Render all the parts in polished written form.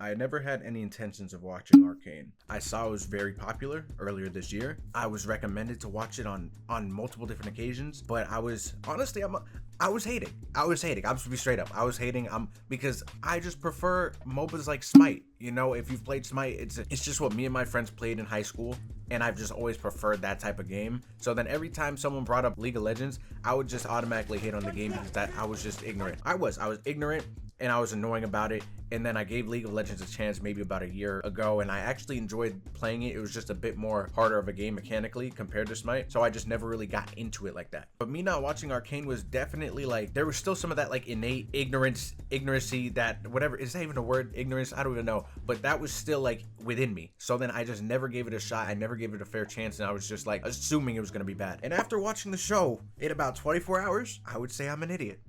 I never had any intentions of watching Arcane. I saw it was very popular earlier this year. I was recommended to watch it on multiple different occasions, but I was honestly I was hating. I'm just gonna be straight up. I was hating because I just prefer MOBAs like Smite. You know, if you've played Smite, it's just what me and my friends played in high school, and I've just always preferred that type of game. So then every time someone brought up League of Legends, I would just automatically hate on the game because I was just ignorant. I was ignorant, and I was annoying about it. And then I gave League of Legends a chance maybe about a year ago, and I actually enjoyed playing it. It was just a bit more harder of a game mechanically compared to Smite, so I just never really got into it like that. But me not watching Arcane was definitely like, there was still some of that like innate ignorancy, that whatever, is that even a word? Ignorance? I don't even know. But that was still like within me. So then I just never gave it a shot. I never gave it a fair chance, and I was just like assuming it was gonna be bad. And after watching the show in about 24 hours, I would say I'm an idiot.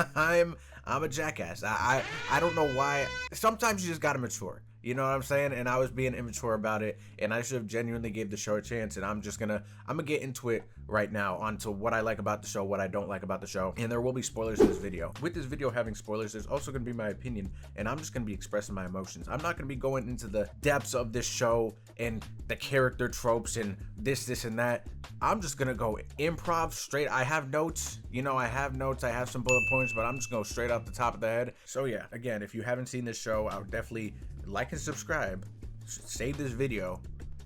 I'm a jackass. I don't know why. Sometimes you just gotta mature. You know what I'm saying? And I was being immature about it, and I should have genuinely gave the show a chance. And I'm gonna get into it right now, onto what I like about the show, what I don't like about the show, and there will be spoilers in this video. With this video having spoilers, there's also gonna be my opinion, and I'm just gonna be expressing my emotions. I'm not gonna be going into the depths of this show and the character tropes and this and that. I'm just gonna go improv straight. I have notes, I have some bullet points, but I'm just going straight off the top of the head. So yeah, again, if you haven't seen this show, I would definitely like and subscribe, save this video,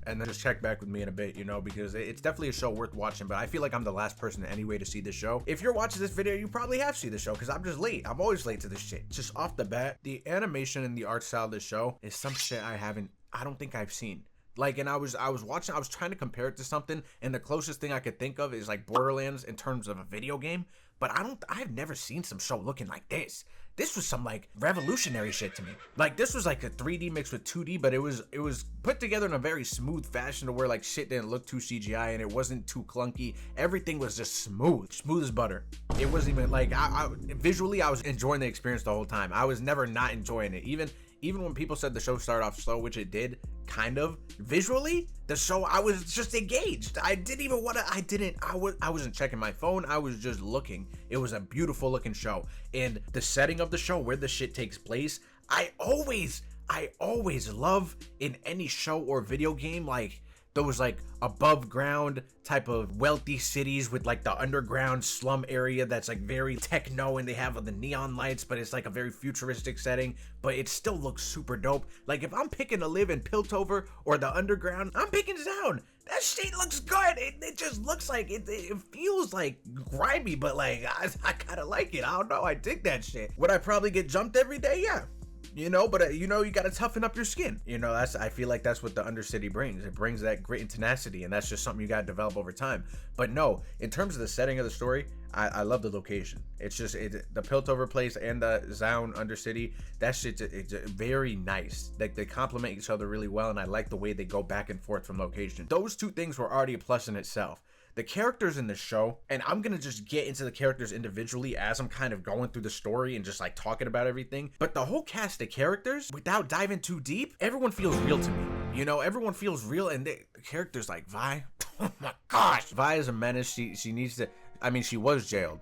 and then just check back with me in a bit, because it's definitely a show worth watching. But I feel like I'm the last person anyway to see this show. If you're watching this video, you probably have seen the show, because I'm just late. I'm always late to this shit. Just off the bat, the animation and the art style of this show is some shit I don't think I've seen. Like, and I was watching, I was trying to compare it to something, and the closest thing I could think of is like Borderlands in terms of a video game, but I've never seen some show looking like this. This was some like revolutionary shit to me. Like, this was like a 3D mixed with 2D, but it was put together in a very smooth fashion to where like shit didn't look too CGI, and it wasn't too clunky. Everything was just smooth as butter. It wasn't even like, visually I was enjoying the experience the whole time. I was never not enjoying it. Even when people said the show started off slow, which it did, kind of, visually, the show, I was just engaged. I wasn't checking my phone. I was just looking. It was a beautiful looking show. And the setting of the show, where the shit takes place, I always love in any show or video game, like, those like above ground type of wealthy cities with like the underground slum area that's like very techno, and they have the neon lights, but it's like a very futuristic setting, but it still looks super dope. Like, if I'm picking to live in Piltover or the underground, I'm picking Zone. That shit looks good. It just looks like it feels like grimy, but like I kind of like it. I don't know, I dig that shit. Would I probably get jumped every day? Yeah. But you gotta toughen up your skin. I feel like that's what the Undercity brings. It brings that grit and tenacity, and that's just something you gotta develop over time. But no, in terms of the setting of the story, I love the location. It's just the Piltover place and the Zound Undercity. That shit's it's very nice. Like, they complement each other really well, and I like the way they go back and forth from location. Those two things were already a plus in itself. The characters in the show, and I'm gonna just get into the characters individually as I'm kind of going through the story and just like talking about everything, but the whole cast of characters, without diving too deep, everyone feels real to me. Everyone feels real, and the characters like Vi, oh my gosh, Vi is a menace. She needs to, she was jailed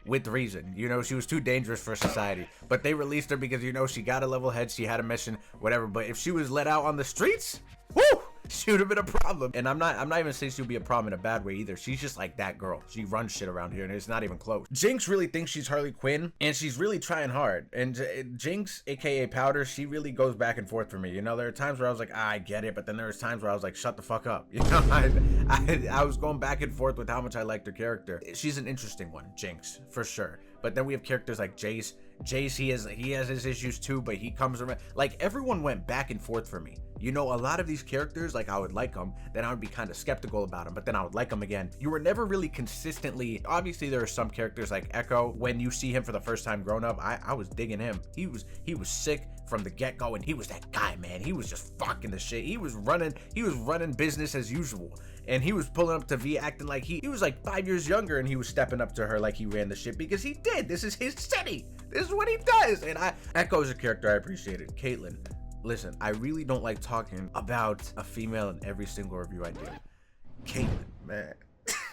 with reason. She was too dangerous for society, but they released her because she got a level head, she had a mission, whatever. But if she was let out on the streets, whoo, she would have been a problem. And I'm not even saying she'll be a problem in a bad way either. She's just like that girl. She runs shit around here, and it's not even close. Jinx really thinks she's Harley Quinn, and she's really trying hard. And Jinx, aka Powder, she really goes back and forth for me. There are times where I was like, I get it, but then there was times where I was like, shut the fuck up. I was going back and forth with how much I liked her character. She's an interesting one, Jinx, for sure. But then we have characters like Jace. He has his issues too, but he comes around. Like, everyone went back and forth for me. A lot of these characters, like, I would like them, then I would be kind of skeptical about them, but then I would like them again. You were never really consistently, obviously there are some characters like Echo. When you see him for the first time grown up, I was digging him. He was sick from the get-go, and he was that guy, man. He was just fucking the shit. He was running business as usual, and he was pulling up to V acting like he was like 5 years younger, and he was stepping up to her like he ran the shit, because he did. This is his city. This is what he does. And Echo's a character I appreciated. Caitlyn, listen, I really don't like talking about a female in every single review I do. Caitlyn, man.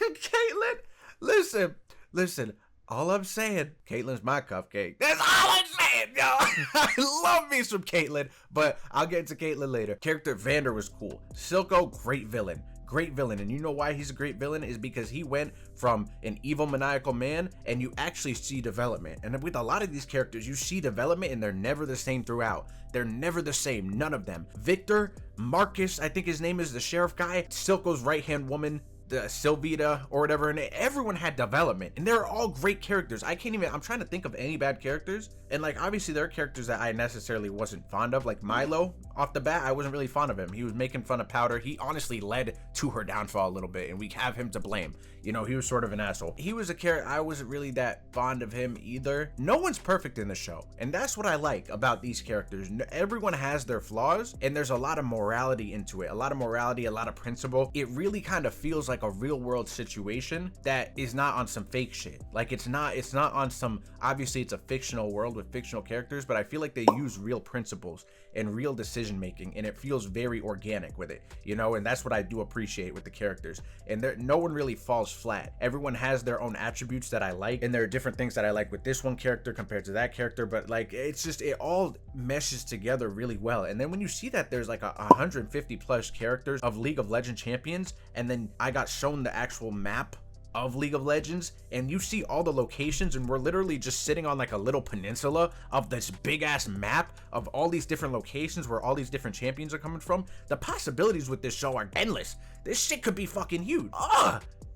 Caitlyn, listen, all I'm saying, Caitlyn's my cupcake. That's all I'm saying. I love me some Caitlyn, but I'll get into Caitlyn later. Character Vander was cool. Silco, great villain. Great villain. And you know why he's a great villain is because he went from an evil maniacal man, and you actually see development. And with a lot of these characters, you see development and they're never the same throughout. They're never the same, none of them. Victor, Marcus, I think his name is, the sheriff guy, Silco's right-hand woman, the Sylvita or whatever, and everyone had development, and they're all great characters. I'm trying to think of any bad characters, and like obviously there are characters that I necessarily wasn't fond of, like Milo. Off the bat, I wasn't really fond of him. He was making fun of Powder. He honestly led to her downfall a little bit, and we have him to blame. You know, he was sort of an asshole. He was a character, I wasn't really that fond of him either. No one's perfect in the show, and that's what I like about these characters. Everyone has their flaws, and there's a lot of morality into it. A lot of morality, a lot of principle. It really kind of feels like a real world situation that is not on some fake shit. Like it's not on some, obviously it's a fictional world with fictional characters, but I feel like they use real principles and real decision making, and it feels very organic with it, you know, and that's what I do appreciate with the characters. And no one really falls flat. Everyone has their own attributes that I like, and there are different things that I like with this one character compared to that character, but like it's just, it all meshes together really well. And then when you see that there's like 150 plus characters of League of Legends champions, and then I got shown the actual map of League of Legends, and you see all the locations, and we're literally just sitting on like a little peninsula of this big ass map of all these different locations where all these different champions are coming from. The possibilities with this show are endless. This shit could be fucking huge.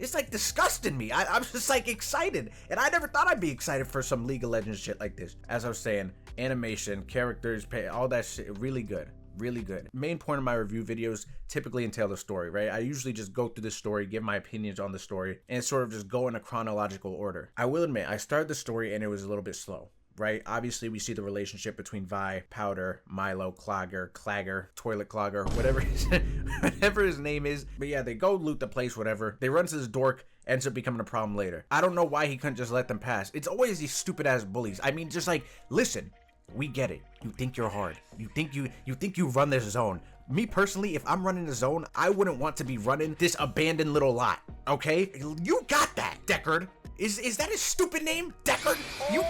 It's like disgusting me. I'm just like excited, and I never thought I'd be excited for some League of Legends shit like this. As I was saying, animation, characters, all that shit, really good. Really good. Main point of my review videos typically entail the story, right? I usually just go through the story, give my opinions on the story, and sort of just go in a chronological order. I will admit, I started the story and it was a little bit slow, right? Obviously, we see the relationship between Vi, Powder, Milo, Clagger, Toilet Clogger, whatever his name is. But yeah, they go loot the place, whatever. They run to this dork, ends up becoming a problem later. I don't know why he couldn't just let them pass. It's always these stupid ass bullies. I mean, just like, listen. We get it. You think you're hard. You think you run this zone. Me personally, if I'm running a zone, I wouldn't want to be running this abandoned little lot. Okay? You got that, Deckard. Is that his stupid name? Deckard? You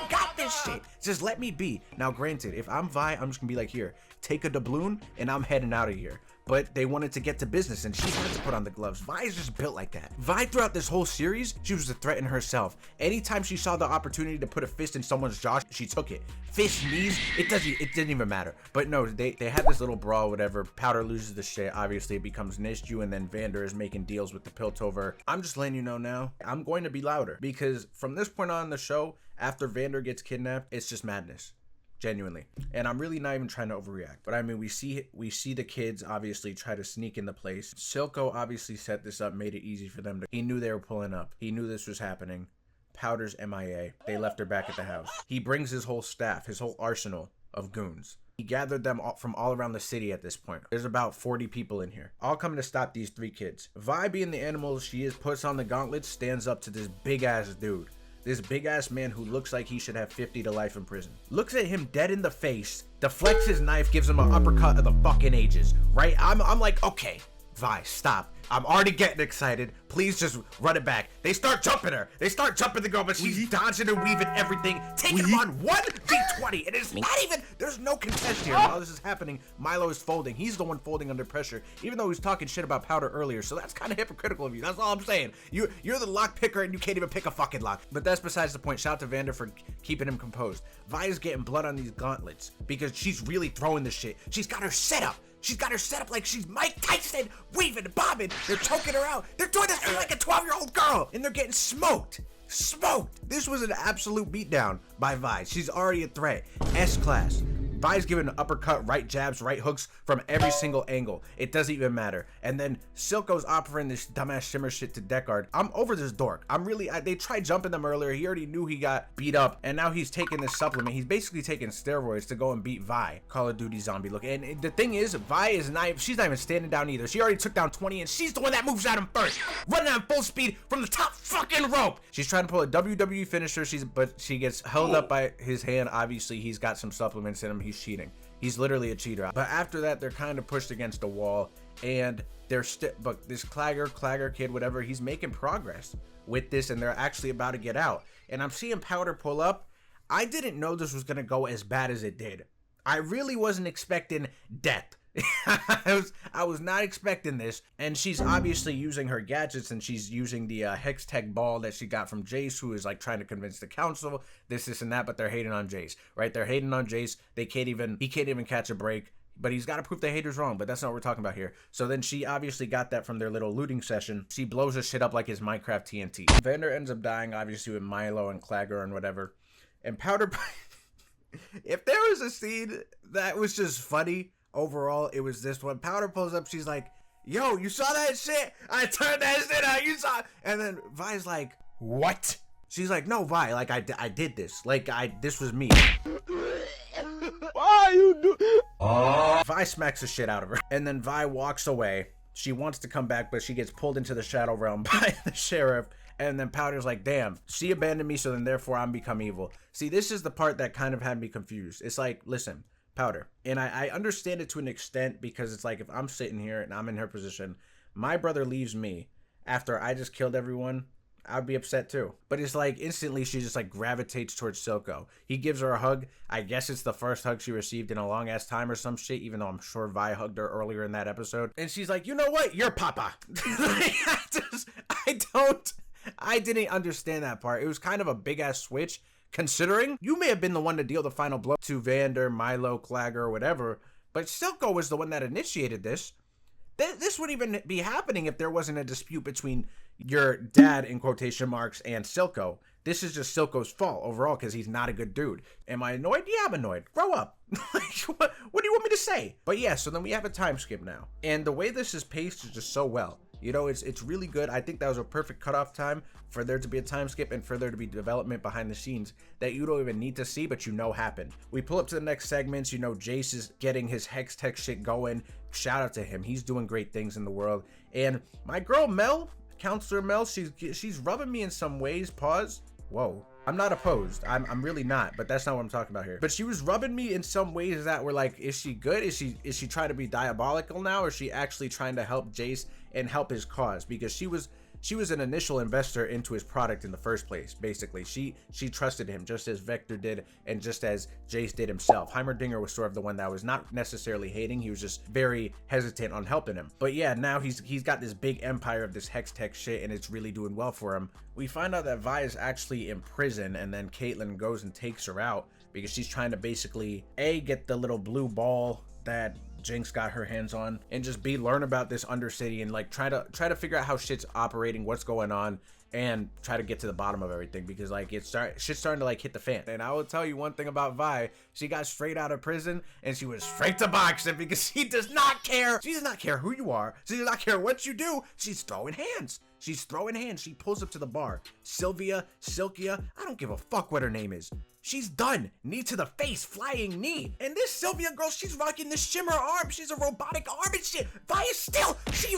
got this shit. Just let me be. Now, granted, if I'm Vi, I'm just gonna be like, here, take a doubloon, and I'm heading out of here. But they wanted to get to business, and she wanted to put on the gloves. Vi is just built like that. Vi, throughout this whole series, she was a threat in herself. Anytime she saw the opportunity to put a fist in someone's jaw, she took it. Fist, knees, it didn't even matter. But no, they had this little brawl, whatever. Powder loses the shit. Obviously, it becomes an issue, and then Vander is making deals with the Piltover. I'm just letting you know now, I'm going to be louder, because from this point on in the show, after Vander gets kidnapped, it's just madness. Genuinely. And I'm really not even trying to overreact, but I mean, we see the kids obviously try to sneak in the place. Silco obviously set this up, made it easy for them. He knew they were pulling up. He knew this was happening. Powder's MIA. They left her back at the house. He brings his whole staff, his whole arsenal of goons. He gathered them from all around the city at this point. There's about 40 people in here, all coming to stop these 3 kids. Vi, being the animal she is, puts on the gauntlets, stands up to this big ass dude. This big ass man who looks like he should have 50 to life in prison. Looks at him dead in the face, deflects his knife, gives him an uppercut of the fucking ages, right? I'm like, okay, Vi, stop. I'm already getting excited. Please just run it back. They start jumping her. They start jumping the girl, but she's dodging and weaving everything, taking him on 1v20. And it's not even, there's no contest here. While this is happening, Milo is folding. He's the one folding under pressure, even though he was talking shit about Powder earlier. So that's kind of hypocritical of you. That's all I'm saying. You're the lock picker and you can't even pick a fucking lock. But that's besides the point. Shout out to Vander for keeping him composed. Vi is getting blood on these gauntlets because she's really throwing this shit. She's got her set up. She's got her set up like she's Mike Tyson, weaving, bobbing. They're choking her out. They're doing this thing like a 12-year-old girl, and they're getting smoked. This was an absolute beatdown by Vi. She's already a threat. S-class. Vi's giving an uppercut, right jabs, right hooks from every single angle. It doesn't even matter. And then Silco's offering this dumbass shimmer shit to Deckard. I'm over this dork. They tried jumping them earlier. He already knew he got beat up, and now he's taking this supplement. He's basically taking steroids to go and beat Vi. Call of Duty zombie look. And the thing is, Vi is she's not even standing down either. She already took down 20, and she's the one that moves at him first. Running on full speed from the top fucking rope. She's trying to pull a WWE finisher, but she gets held up by his hand. Obviously, he's got some supplements in him. He's cheating. He's literally a cheater. But after that, they're kind of pushed against a wall, and but this Clagger kid, whatever, he's making progress with this, and they're actually about to get out. And I'm seeing Powder pull up. I didn't know this was gonna go as bad as it did. I really wasn't expecting death. I was not expecting this, and she's obviously using her gadgets, and she's using the Hex Tech ball that she got from Jace, who is like trying to convince the council this and that, but they're hating on Jace, right? They're hating on Jace. He can't even catch a break, but he's got to prove the haters wrong, but that's not what we're talking about here. So then she obviously got that from their little looting session. She blows his shit up like his Minecraft TNT. Vander ends up dying, obviously, with Milo and Clagger and whatever, and Powder. If there was a scene that was just funny overall, it was this one. Powder pulls up, she's like, yo, you saw that shit? I turned that shit out, you saw it. And then Vi's like, what? She's like, no, Vi, like I did this. Like this was me. Why you do? Vi smacks the shit out of her. And then Vi walks away. She wants to come back, but she gets pulled into the Shadow Realm by the sheriff. And then Powder's like, damn, she abandoned me, so then therefore I'm become evil. See, this is the part that kind of had me confused. It's like, listen, Powder, and I understand it to an extent, because it's like, if I'm sitting here and I'm in her position, my brother leaves me after I just killed everyone, I'd be upset too. But it's like instantly she just like gravitates towards Silco. He gives her a hug. I guess it's the first hug she received in a long ass time or some shit, even though I'm sure Vi hugged her earlier in that episode. And she's like, you know what? You're Papa. Like, I didn't understand that part. It was kind of a big ass switch, considering you may have been the one to deal the final blow to Vander, Milo, Clagger, or whatever, but Silco was the one that initiated this. This wouldn't even be happening if there wasn't a dispute between your dad, in quotation marks, and Silco. This is just Silco's fault overall, because he's not a good dude. Am I annoyed? Yeah, I'm annoyed. Grow up. What do you want me to say? But yeah, so then we have a time skip now. And the way this is paced is just so well. You know, it's really good. I think that was a perfect cutoff time for there to be a time skip and for there to be development behind the scenes that you don't even need to see, but you know happened. We pull up to the next segments. You know, Jace is getting his Hex Tech shit going. Shout out to him. He's doing great things in the world. And my girl Mel, Counselor Mel, she's rubbing me in some ways. Pause. Whoa. I'm not opposed. I'm really not, but that's not what I'm talking about here. But she was rubbing me in some ways that were like, is she good? Is she trying to be diabolical now? Or is she actually trying to help Jace and help his cause? Because she was an initial investor into his product in the first place. Basically, she trusted him just as Vector did, and just as Jace did himself. Heimerdinger was sort of the one that was not necessarily hating. He was just very hesitant on helping him. But yeah, now he's got this big empire of this Hex Tech shit, and it's really doing well for him. We find out that Vi is actually in prison, and then Caitlyn goes and takes her out because she's trying to basically get the little blue ball that Jinx got her hands on, and just learn about this Undercity, and like try to figure out how shit's operating, what's going on, and try to get to the bottom of everything, because like shit's starting to like hit the fan. And I will tell you one thing about Vi: she got straight out of prison and she was straight to boxing, because she does not care. She does not care who you are. She does not care what you do. She's throwing hands. She's throwing hands. She pulls up to the bar. Sylvia, Silkia, I don't give a fuck what her name is. She's done. Knee to the face, flying knee. And this Sylvia girl, she's rocking this shimmer arm. She's a robotic arm and shit. Vi is still, she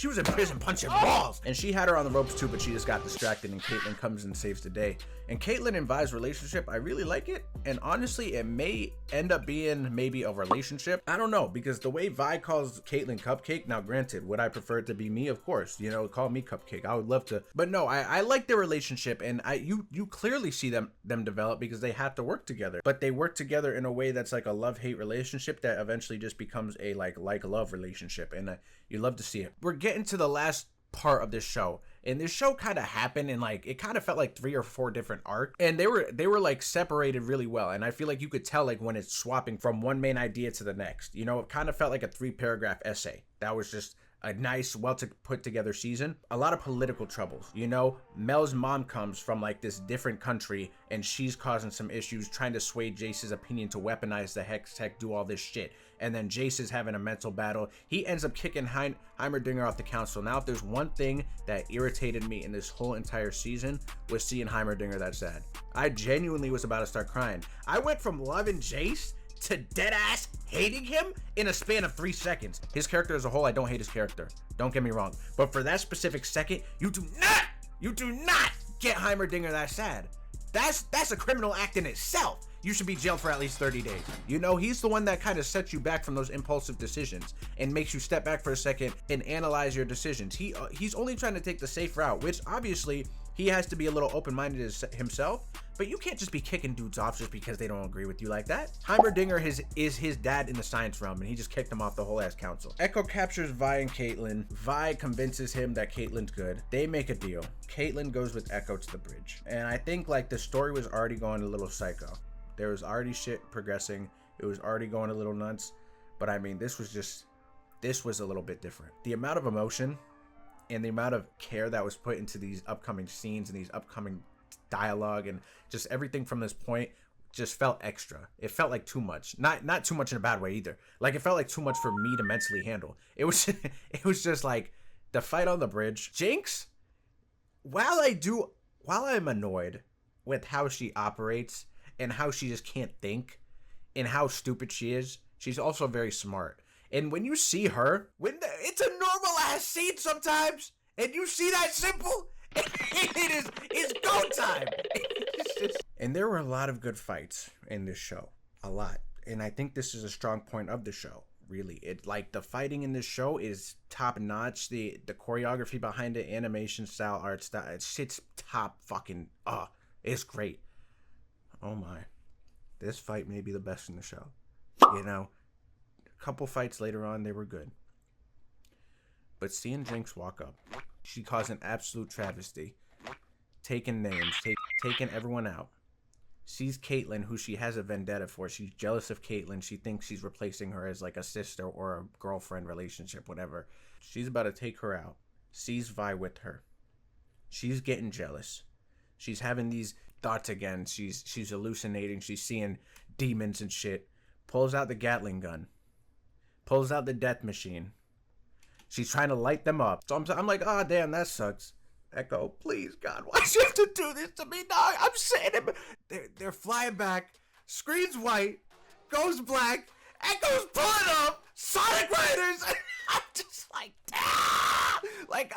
was in prison punching balls. And she had her on the ropes too, but she just got distracted, and Caitlyn comes and saves the day. And Caitlyn and Vi's relationship, I really like it. And honestly, it may end up being maybe a relationship. I don't know, because the way Vi calls Caitlyn Cupcake, now granted, would I prefer it to be me? Of course, you know, call me Cupcake. I would love to. But no, I like their relationship, and you clearly see them develop, because they have to work together. But they work together in a way that's like a love-hate relationship that eventually just becomes a like-love relationship, and you love to see it. We're getting to the last part of this show, and this show kind of happened in like, it kind of felt like 3 or 4 different arcs, and they were like separated really well, and I feel like you could tell like when it's swapping from one main idea to the next. You know, it kind of felt like a 3-paragraph essay that was just a nice, well put together season. A lot of political troubles, you know. Mel's mom comes from like this different country, and she's causing some issues, trying to sway Jace's opinion to weaponize the Hex Tech, do all this shit. And then Jace is having a mental battle. He ends up kicking Heimerdinger off the council. Now, if there's one thing that irritated me in this whole entire season, was seeing Heimerdinger that sad. I genuinely was about to start crying. I went from loving Jace to dead ass hating him in a span of 3 seconds. His character as a whole, I don't hate his character. Don't get me wrong. But for that specific second, you do not get Heimerdinger that sad. That's a criminal act in itself. You should be jailed for at least 30 days. You know, he's the one that kind of sets you back from those impulsive decisions and makes you step back for a second and analyze your decisions. He's only trying to take the safe route, which obviously He has to be a little open-minded himself, but you can't just be kicking dudes off just because they don't agree with you like that. Heimerdinger is his dad in the science realm, and he just kicked him off the whole ass council. Echo captures Vi and Caitlyn. Vi convinces him that Caitlyn's good. They make a deal. Caitlyn goes with Echo to the bridge. And I think like the story was already going a little psycho. There was already shit progressing. It was already going a little nuts. But I mean, this was a little bit different. The amount of emotion and the amount of care that was put into these upcoming scenes and these upcoming dialogue and just everything from this point just felt extra. It felt like too much. Not too much in a bad way either. Like it felt like too much for me to mentally handle. It was just like the fight on the bridge. Jinx, while I'm annoyed with how she operates and how she just can't think and how stupid she is, she's also very smart. And when you see her, it's a normal ass scene sometimes, and you see that simple, it's go time. And there were a lot of good fights in this show, a lot. And I think this is a strong point of the show, really. It like the fighting in this show is top notch. The choreography behind it, animation style, art style, it's top fucking, it's great. Oh my, this fight may be the best in the show, you know. Couple fights later on, they were good. But seeing Jinx walk up, she caused an absolute travesty. Taking names, taking everyone out. Sees Caitlyn, who she has a vendetta for. She's jealous of Caitlyn. She thinks she's replacing her as like a sister or a girlfriend relationship, whatever. She's about to take her out. Sees Vi with her. She's getting jealous. She's having these thoughts again. She's hallucinating. She's seeing demons and shit. Pulls out the Gatling gun. Pulls out the death machine. She's trying to light them up. So I'm like, oh, damn, that sucks. Echo, please, God, why'd you have to do this to me? No, I'm saying it. They're flying back. Screen's white. Goes black. Echo's pulling up. Sonic Riders. I'm just like, ah! Like,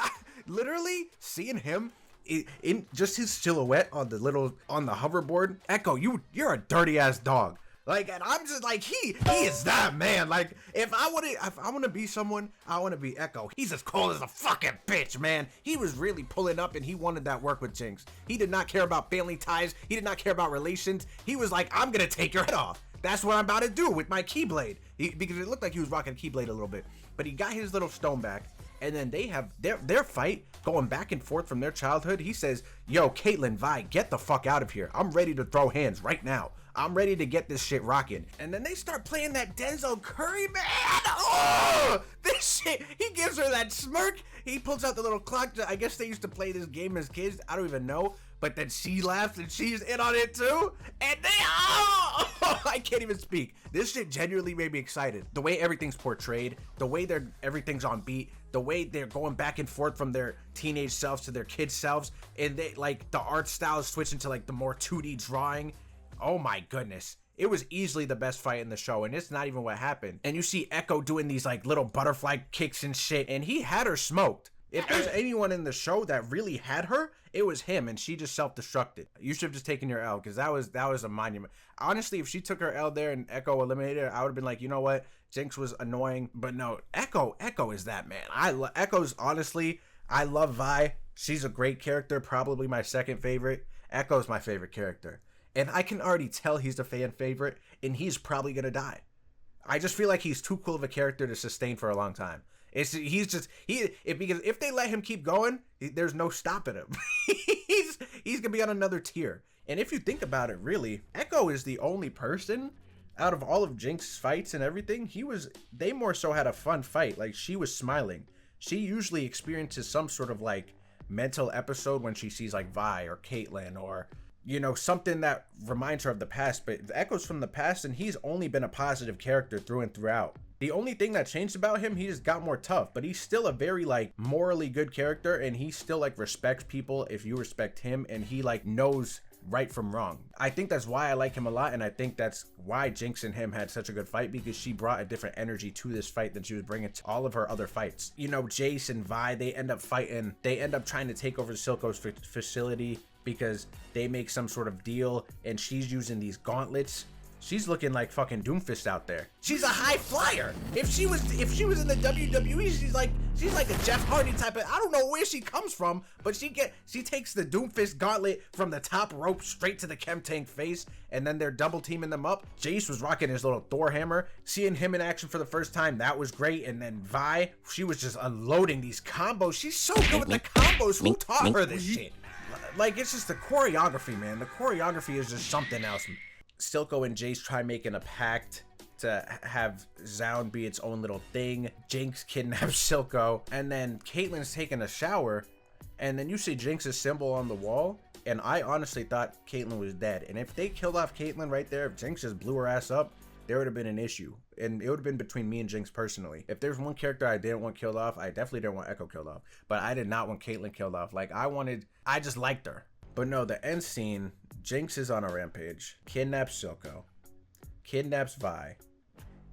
literally seeing him in just his silhouette on the hoverboard. Echo, you're a dirty ass dog. Like, and I'm just like, he is that man. Like, if I want to be someone, I want to be Echo. He's as cold as a fucking bitch, man. He was really pulling up and he wanted that work with Jinx. He did not care about family ties. He did not care about relations. He was like, I'm going to take your head off. That's what I'm about to do with my Keyblade. Because it looked like he was rocking Keyblade a little bit. But he got his little stone back. And then they have their fight going back and forth from their childhood. He says, yo, Caitlyn, Vi, get the fuck out of here. I'm ready to throw hands right now. I'm ready to get this shit rocking. And then they start playing that Denzel Curry, man. Oh, this shit. He gives her that smirk. He pulls out the little clock. I guess they used to play this game as kids. I don't even know. But then she laughs and she's in on it too. And they, I can't even speak. This shit genuinely made me excited. The way everything's portrayed, the way everything's on beat, the way they're going back and forth from their teenage selves to their kid selves. And they like the art style is switching to like the more 2D drawing. Oh my goodness. It was easily the best fight in the show, and it's not even what happened. And you see Echo doing these like little butterfly kicks and shit, and he had her smoked. If there's anyone in the show that really had her, it was him, and she just self-destructed. You should have just taken your L, because that was a monument. Honestly, if she took her L there and Echo eliminated her, I would have been like, you know what? Jinx was annoying, but no, Echo is that man. Echo's honestly, I love Vi. She's a great character, probably my second favorite. Echo's my favorite character. And I can already tell he's the fan favorite, and he's probably gonna die. I just feel like he's too cool of a character to sustain for a long time. Because if they let him keep going, there's no stopping him. he's gonna be on another tier. And if you think about it, really, Echo is the only person out of all of Jinx's fights and everything. They more so had a fun fight. Like, she was smiling. She usually experiences some sort of like mental episode when she sees like Vi or Caitlyn or, you know, something that reminds her of the past. But Echo's from the past, and he's only been a positive character through and throughout. The only thing that changed about him, he just got more tough, but he's still a very like morally good character, and he still like respects people if you respect him, and he like knows right from wrong. I think that's why I like him a lot, and I think that's why Jinx and him had such a good fight, because she brought a different energy to this fight than she was bringing to all of her other fights. You know, Jace and Vi, they end up fighting. They end up trying to take over Silco's facility because they make some sort of deal, and she's using these gauntlets. She's looking like fucking Doomfist out there. She's a high flyer. If she was in the WWE, she's like a Jeff Hardy type of, I don't know where she comes from, but she takes the Doomfist gauntlet from the top rope straight to the Chemtank face, and then they're double teaming them up. Jace was rocking his little Thor hammer. Seeing him in action for the first time, that was great. And then Vi, she was just unloading these combos. She's so good with the combos. Who taught her this shit? Like, it's just the choreography, man. The choreography is just something else. Silco and Jace try making a pact to have Zound be its own little thing. Jinx kidnaps Silco, and then Caitlyn's taking a shower, and then you see Jinx's symbol on the wall, and I honestly thought Caitlyn was dead. And if they killed off Caitlyn right there, if Jinx just blew her ass up, there would have been an issue, and it would have been between me and Jinx personally. If there's one character I didn't want killed off, I definitely didn't want Echo killed off, but I did not want Caitlyn killed off. Like, I just liked her. But no, the end scene, Jinx is on a rampage, kidnaps Silco, kidnaps Vi,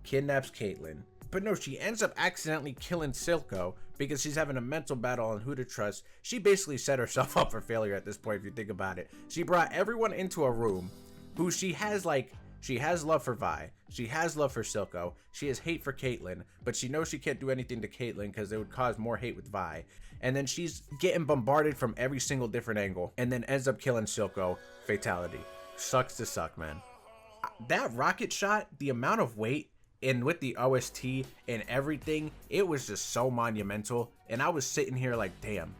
kidnaps Caitlyn. But no, she ends up accidentally killing Silco because she's having a mental battle on who to trust. She basically set herself up for failure at this point, if you think about it. She brought everyone into a room who she has love for Vi, she has love for Silco, she has hate for Caitlyn, but she knows she can't do anything to Caitlyn because it would cause more hate with Vi. And then she's getting bombarded from every single different angle, and then ends up killing Silco. Fatality. Sucks to suck, man. That rocket shot, the amount of weight, and with the OST and everything, it was just so monumental. And I was sitting here like, damn,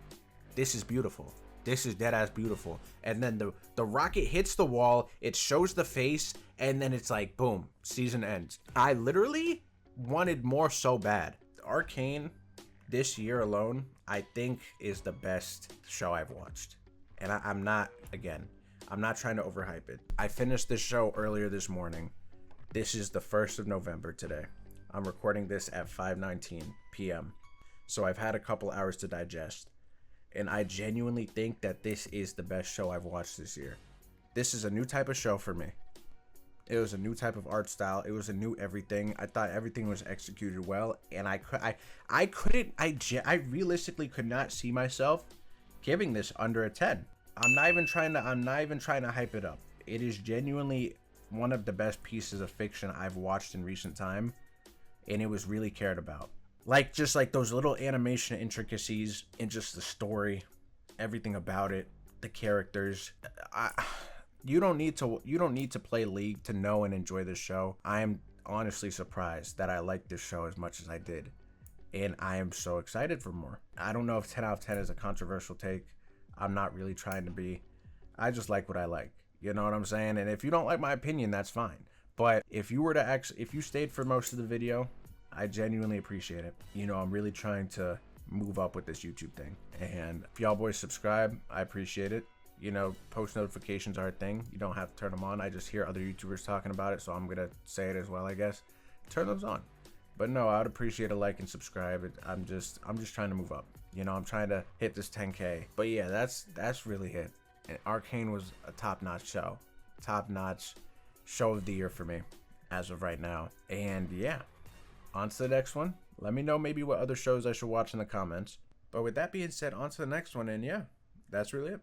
this is beautiful. This is dead ass beautiful. And then the rocket hits the wall, it shows the face, and then it's like, boom, season ends. I literally wanted more so bad. Arcane, this year alone, I think is the best show I've watched. And I'm not trying to overhype it. I finished this show earlier this morning. This is the 1st of November today. I'm recording this at 5:19 p.m. So I've had a couple hours to digest. And I genuinely think that this is the best show I've watched this year. This is a new type of show for me. It was a new type of art style. It was a new everything. I thought everything was executed well, and I realistically could not see myself giving this under a 10. I'm not even trying to hype it up. It is genuinely one of the best pieces of fiction I've watched in recent time, and it was really cared about. Like, just like those little animation intricacies and just the story, everything about it, the characters. You don't need to play League to know and enjoy this show. I am honestly surprised that I liked this show as much as I did, and I am so excited for more. I don't know if 10 out of 10 is a controversial take. I'm not really trying to be. I just like what I like. You know what I'm saying? And if you don't like my opinion, that's fine. But if you stayed for most of the video, I genuinely appreciate it. You know, I'm really trying to move up with this YouTube thing. And if y'all boys subscribe, I appreciate it. You know, post notifications are a thing. You don't have to turn them on. I just hear other YouTubers talking about it, so I'm gonna say it as well, I guess. Turn those on. But no, I would appreciate a like and subscribe. I'm just trying to move up. You know, I'm trying to hit this 10K. But yeah, that's really it. And Arcane was a top-notch show. Top-notch show of the year for me as of right now. And yeah, on to the next one. Let me know maybe what other shows I should watch in the comments. But with that being said, on to the next one. And yeah, that's really it.